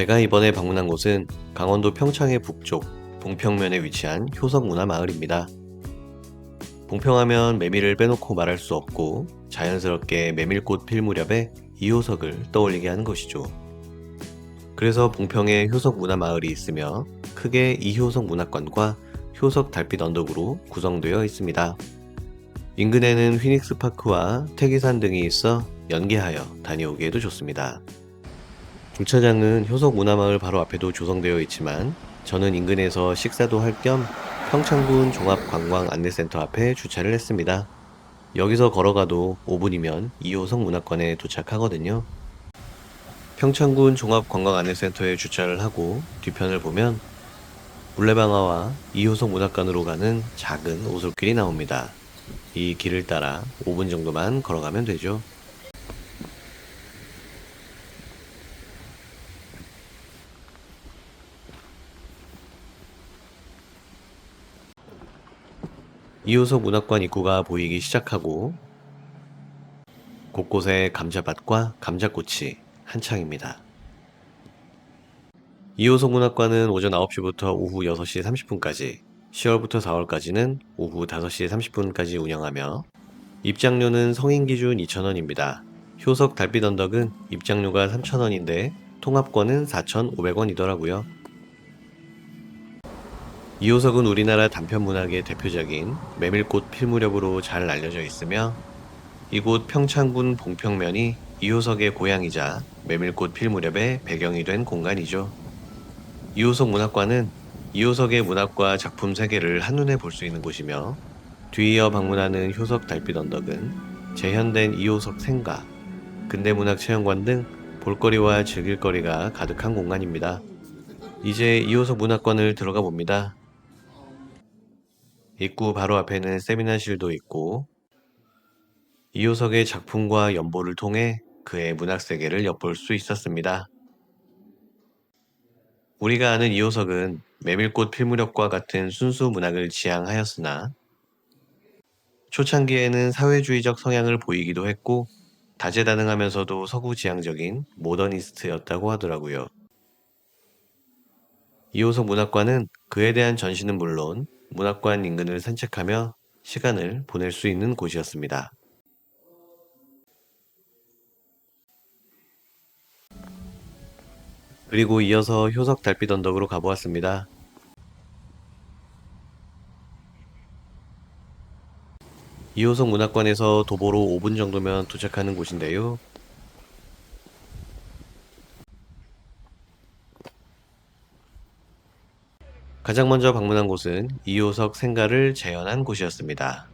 제가 이번에 방문한 곳은 강원도 평창의 북쪽 봉평면에 위치한 효석문화마을입니다. 봉평하면 메밀을 빼놓고 말할 수 없고 자연스럽게 메밀꽃 필 무렵에 이효석을 떠올리게 하는 것이죠. 그래서 봉평에 효석문화마을이 있으며 크게 이효석문화관과 효석 달빛 언덕으로 구성되어 있습니다. 인근에는 휘닉스파크와 태기산 등이 있어 연계하여 다녀오기에도 좋습니다. 주차장은 효석문화마을 바로 앞에도 조성되어 있지만 저는 인근에서 식사도 할 겸 평창군 종합관광안내센터 앞에 주차를 했습니다. 여기서 걸어가도 5분이면 이효석 문화관에 도착하거든요. 평창군 종합관광안내센터에 주차를 하고 뒤편을 보면 물레방아와 이효석 문화관으로 가는 작은 오솔길이 나옵니다. 이 길을 따라 5분 정도만 걸어가면 되죠. 이효석 문화관 입구가 보이기 시작하고 곳곳에 감자밭과 감자꽃이 한창입니다. 이효석 문화관은 오전 9시부터 오후 6시 30분까지, 10월부터 4월까지는 오후 5시 30분까지 운영하며 입장료는 성인 기준 2,000원입니다. 효석 달빛 언덕은 입장료가 3,000원인데 통합권은 4,500원이더라고요. 이효석은 우리나라 단편문학의 대표작인 메밀꽃 필 무렵으로 잘 알려져 있으며 이곳 평창군 봉평면이 이효석의 고향이자 메밀꽃 필 무렵의 배경이 된 공간이죠. 이효석 문학관은 이효석의 문학과 작품 세계를 한눈에 볼 수 있는 곳이며 뒤이어 방문하는 효석 달빛 언덕은 재현된 이효석 생가, 근대문학 체험관 등 볼거리와 즐길거리가 가득한 공간입니다. 이제 이효석 문학관을 들어가 봅니다. 입구 바로 앞에는 세미나실도 있고 이효석의 작품과 연보를 통해 그의 문학 세계를 엿볼 수 있었습니다. 우리가 아는 이효석은 메밀꽃 필무렵과 같은 순수 문학을 지향하였으나 초창기에는 사회주의적 성향을 보이기도 했고 다재다능하면서도 서구지향적인 모더니스트였다고 하더라고요. 이효석 문학관은 그에 대한 전시는 물론 문학관 인근을 산책하며 시간을 보낼 수 있는 곳이었습니다. 그리고 이어서 효석 달빛 언덕으로 가보았습니다. 이효석 문학관에서 도보로 5분 정도면 도착하는 곳인데요. 가장 먼저 방문한 곳은 이효석 생가를 재현한 곳이었습니다.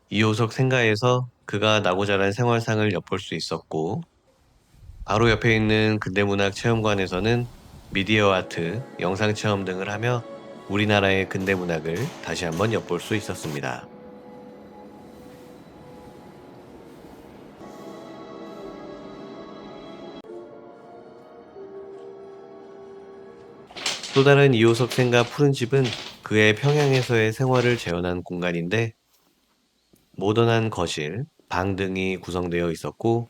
이효석 생가에서 그가 나고 자란 생활상을 엿볼 수 있었고 바로 옆에 있는 근대문학 체험관에서는 미디어 아트, 영상 체험 등을 하며 우리나라의 근대문학을 다시 한번 엿볼 수 있었습니다. 또 다른 이효석 생가 푸른집은 그의 평양에서의 생활을 재현한 공간인데 모던한 거실, 방 등이 구성되어 있었고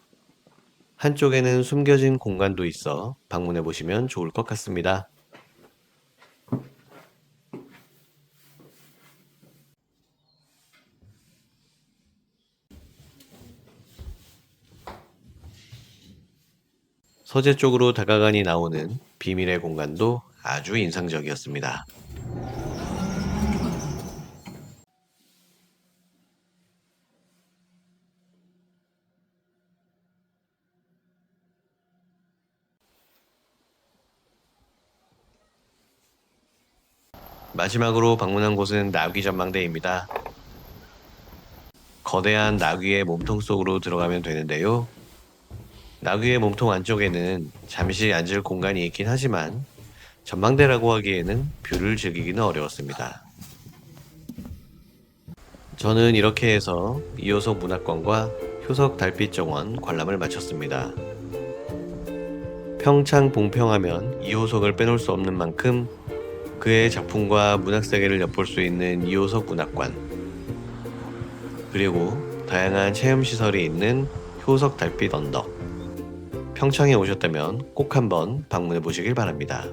한쪽에는 숨겨진 공간도 있어 방문해 보시면 좋을 것 같습니다. 서재 쪽으로 다가가니 나오는 비밀의 공간도 아주 인상적이었습니다. 마지막으로 방문한 곳은 나귀 전망대입니다. 거대한 나귀의 몸통 속으로 들어가면 되는데요. 나귀의 몸통 안쪽에는 잠시 앉을 공간이 있긴 하지만 전망대라고 하기에는 뷰를 즐기기는 어려웠습니다. 저는 이렇게 해서 이효석 문학관과 효석 달빛 정원 관람을 마쳤습니다. 평창 봉평하면 이효석을 빼놓을 수 없는 만큼 그의 작품과 문학세계를 엿볼 수 있는 이효석 문학관, 그리고 다양한 체험시설이 있는 효석 달빛 언덕. 평창에 오셨다면 꼭 한번 방문해 보시길 바랍니다.